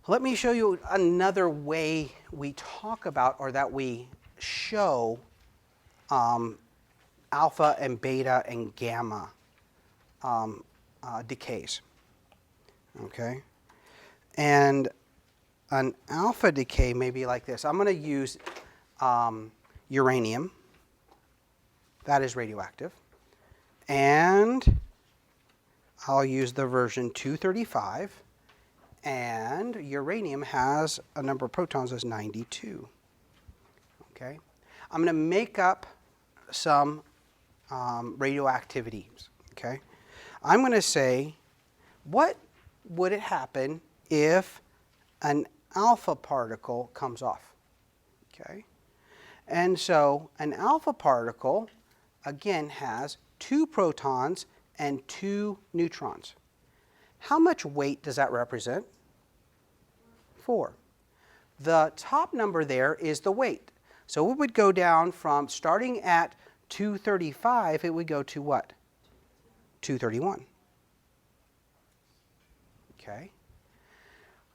Let me show you another way we talk about or that we show alpha and beta and gamma decays. Okay? And an alpha decay may be like this. I'm going to use uranium. That is radioactive. And I'll use the version 235. And uranium has a number of protons as 92. Okay? I'm going to make up some radioactivities. Okay? I'm going to say, what would it happen if an alpha particle comes off? Okay? And so an alpha particle, again, has 2 protons and 2 neutrons. How much weight does that represent? 4. The top number there is the weight. So it would go down from, starting at 235, it would go to what? 231. Okay.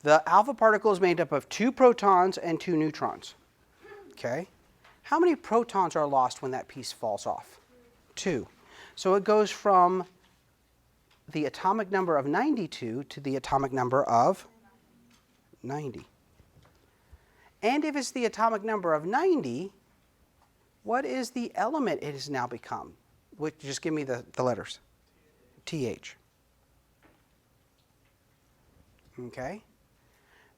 The alpha particle is made up of 2 protons and 2 neutrons. Okay. How many protons are lost when that piece falls off? 2. So it goes from the atomic number of 92 to the atomic number of 90. And if it's the atomic number of 90, what is the element it has now become? Just give me the letters. TH. Okay?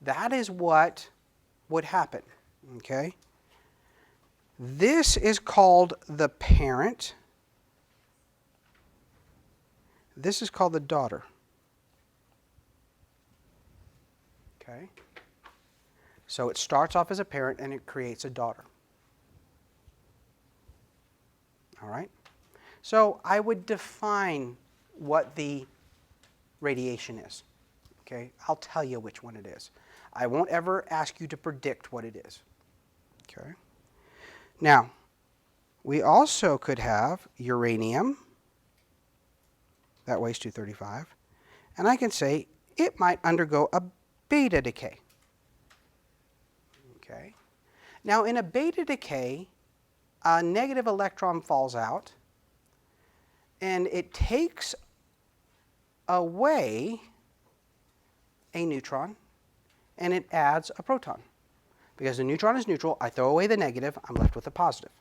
That is what would happen. Okay? This is called the parent. This is called the daughter. Okay? So it starts off as a parent and it creates a daughter. All right? So I would define what the radiation is. Okay? I'll tell you which one it is. I won't ever ask you to predict what it is. Okay? Now, we also could have uranium. That weighs 235. And I can say it might undergo a beta decay. Okay. Now, in a beta decay, a negative electron falls out, and it takes away a neutron, and it adds a proton. Because the neutron is neutral, I throw away the negative, I'm left with a positive.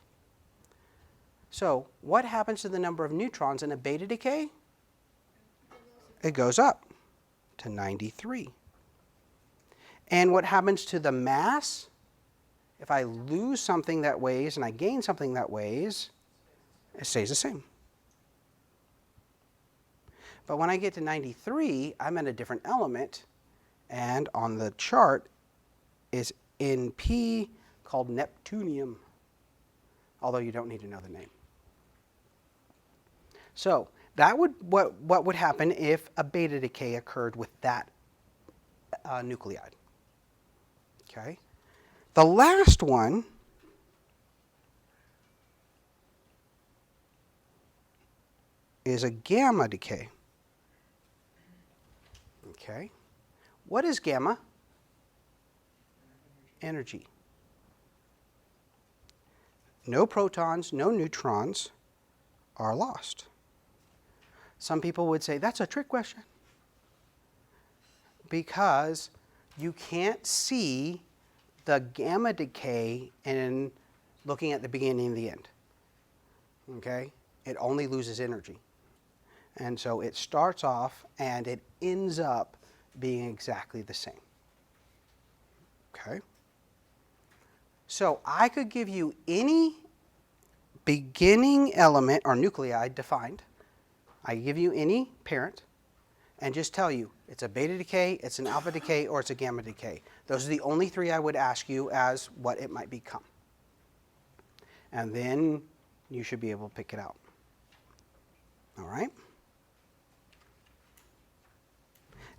So, what happens to the number of neutrons in a beta decay? It goes up to 93. And what happens to the mass? If I lose something that weighs and I gain something that weighs, it stays the same. But when I get to 93, I'm at a different element, and on the chart is NP, called neptunium, although you don't need to know the name. So that would what would happen if a beta decay occurred with that nuclide. Okay. The last one is a gamma decay. Okay. What is gamma? Energy. No protons, no neutrons are lost. Some people would say, that's a trick question. Because you can't see the gamma decay in looking at the beginning and the end. Okay? It only loses energy. And so it starts off and it ends up being exactly the same. Okay? So I could give you any beginning element or nuclide defined. I give you any parent and just tell you it's a beta decay, it's an alpha decay, or it's a gamma decay. Those are the only 3 I would ask you as what it might become. And then you should be able to pick it out. All right?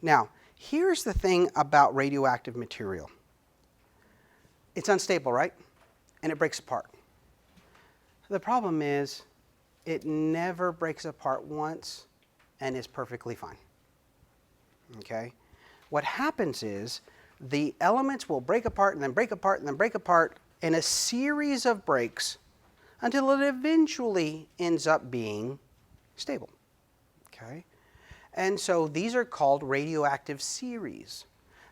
Now, here's the thing about radioactive material. It's unstable, right? And it breaks apart. The problem is it never breaks apart once and is perfectly fine. Okay? What happens is the elements will break apart and then break apart and then break apart in a series of breaks until it eventually ends up being stable. Okay? And so these are called radioactive series.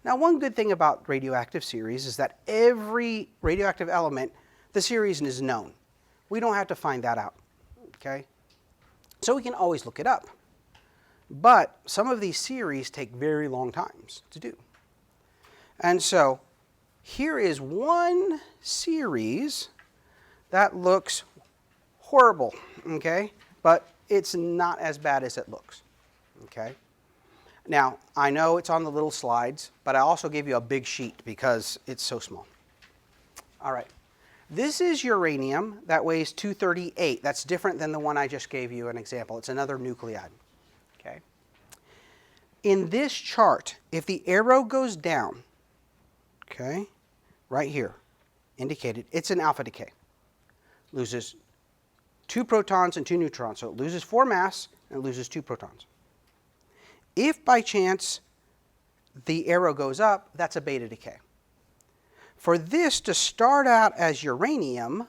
Now, one good thing about radioactive series is that every radioactive element, the series is known. We don't have to find that out. Okay? So we can always look it up. But some of these series take very long times to do. And so here is one series that looks horrible, okay? But it's not as bad as it looks, okay? Now, I know it's on the little slides, but I also gave you a big sheet because it's so small. All right. This is uranium that weighs 238. That's different than the one I just gave you an example. It's another nuclide, okay? In this chart, if the arrow goes down, okay, right here, indicated, it's an alpha decay. Loses 2 protons and 2 neutrons. So it loses 4 mass and it loses 2 protons. If by chance the arrow goes up, that's a beta decay. For this to start out as uranium,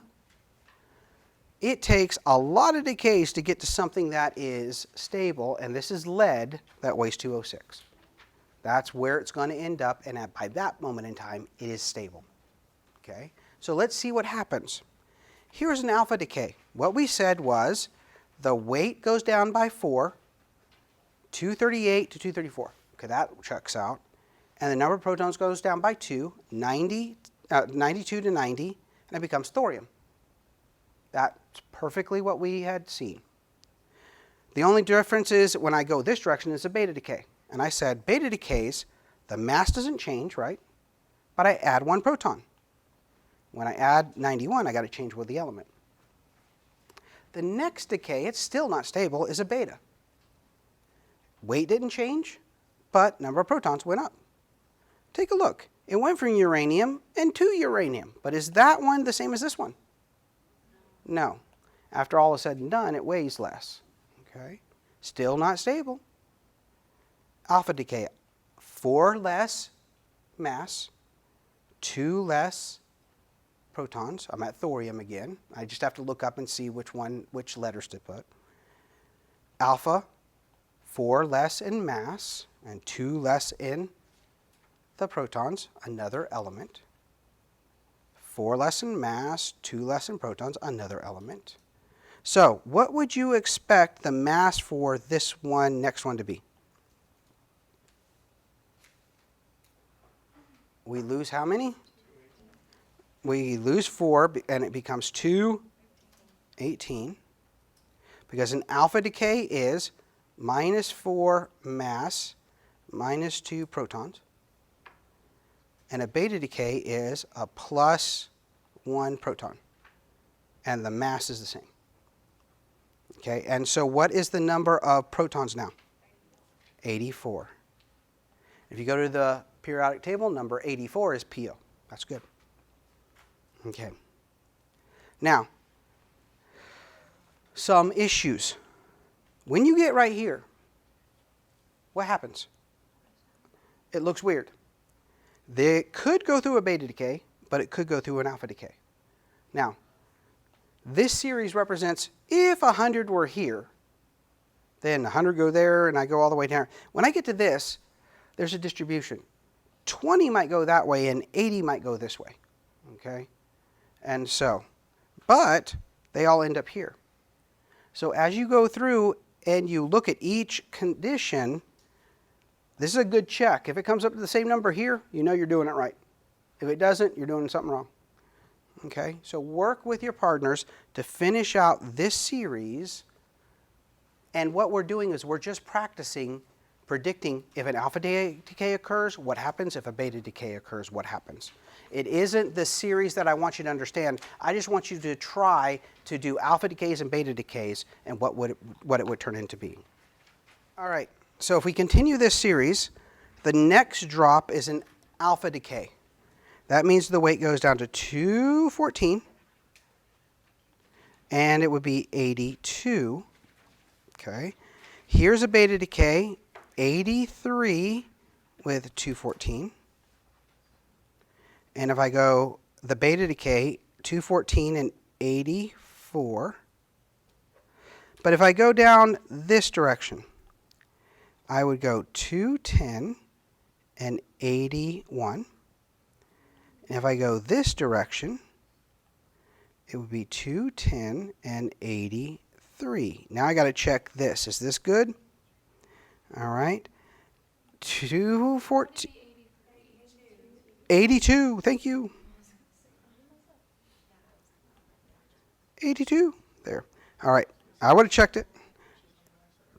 it takes a lot of decays to get to something that is stable, and this is lead that weighs 206. That's where it's going to end up, and by that moment in time, it is stable. Okay? So let's see what happens. Here's an alpha decay. What we said was the weight goes down by 4, 238 to 234. Okay, that checks out. And the number of protons goes down by 2, 92 to 90, and it becomes thorium. That's perfectly what we had seen. The only difference is when I go this direction is a beta decay. And I said beta decays, the mass doesn't change, right? But I add 1 proton. When I add 91, I got to change with the element. The next decay, it's still not stable, is a beta. Weight didn't change, but number of protons went up. Take a look. It went from uranium and to uranium. But is that one the same as this one? No. After all is said and done, it weighs less. Okay? Still not stable. Alpha decay, 4 less mass, 2 less protons. I'm at thorium again. I just have to look up and see which letters to put. Alpha, 4 less in mass, and 2 less in the protons, another element. 4 less in mass, 2 less in protons, another element. So what would you expect the mass for this one, next one to be? We lose how many? We lose 4, and it becomes 218. Because an alpha decay is minus 4 mass, minus 2 protons. And a beta decay is a plus 1 proton. And the mass is the same. Okay, and so what is the number of protons now? 84. If you go to the periodic table, number 84 is PO. That's good. Okay. Now, some issues. When you get right here, what happens? It looks weird. They could go through a beta decay, but it could go through an alpha decay. Now, this series represents if 100 were here, then 100 go there, and I go all the way down. When I get to this, there's a distribution. 20 might go that way, and 80 might go this way. Okay? And so, but they all end up here. So as you go through and you look at each condition, this is a good check. If it comes up to the same number here, you know you're doing it right. If it doesn't, you're doing something wrong. Okay? So work with your partners to finish out this series. And what we're doing is we're just practicing predicting if an alpha decay occurs, what happens? If a beta decay occurs, what happens? It isn't the series that I want you to understand. I just want you to try to do alpha decays and beta decays and what it would turn into being. All right. So if we continue this series, the next drop is an alpha decay. That means the weight goes down to 214, and it would be 82. Okay. Here's a beta decay, 83 with 214. And if I go the beta decay, 214 and 84. But if I go down this direction, I would go 210 and 81. And if I go this direction, it would be 210 and 83. Now I got to check this. Is this good? All right. 214. 82. Thank you. 82. There. All right. I would have checked it.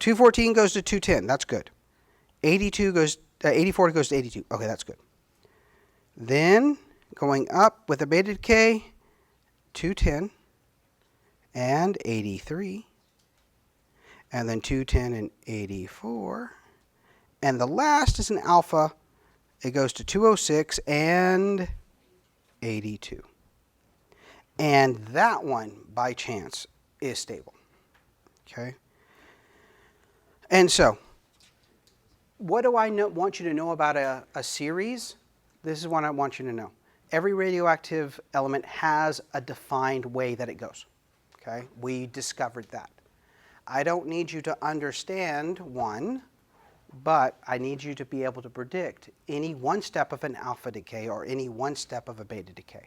214 goes to 210. That's good. 82 goes 84 goes to 82. Okay, that's good. Then going up with a beta decay, 210 and 83. And then 210 and 84. And the last is an alpha. It goes to 206 and 82. And that one, by chance, is stable. Okay? And so, what do I want you to know about a series? This is what I want you to know. Every radioactive element has a defined way that it goes. Okay? We discovered that. I don't need you to understand one, but I need you to be able to predict any one step of an alpha decay or any one step of a beta decay.